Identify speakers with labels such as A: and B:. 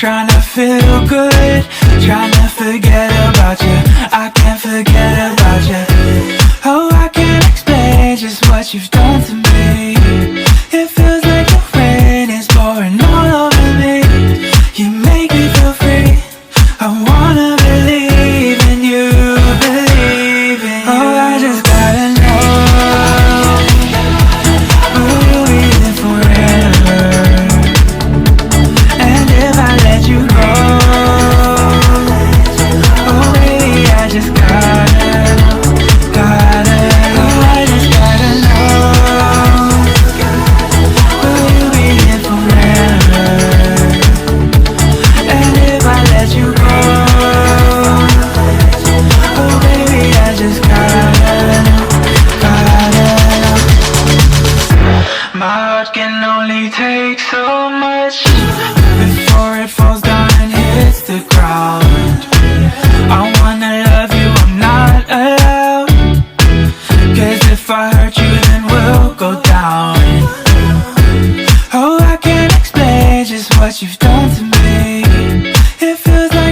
A: trying to feel good, trying to forget about you. I can't forget about you. Oh, I can't explain just what you've done to me. It feels like the rain is pouring all over me. You make me feel free. I wanna believe in you, believe in you. Oh, I just gotta know, will you be there forever? And if I let you go, oh baby, I just gotta know, oh I just gotta know, will you be here forever? And if I let you go, oh baby, I just gotta know. My heart can only take so much before it falls down and hits the ground. I wanna love you, I'm not allowed, 'cause if I hurt you then we'll go down. Oh, I can't explain just what you've done to me. It feels like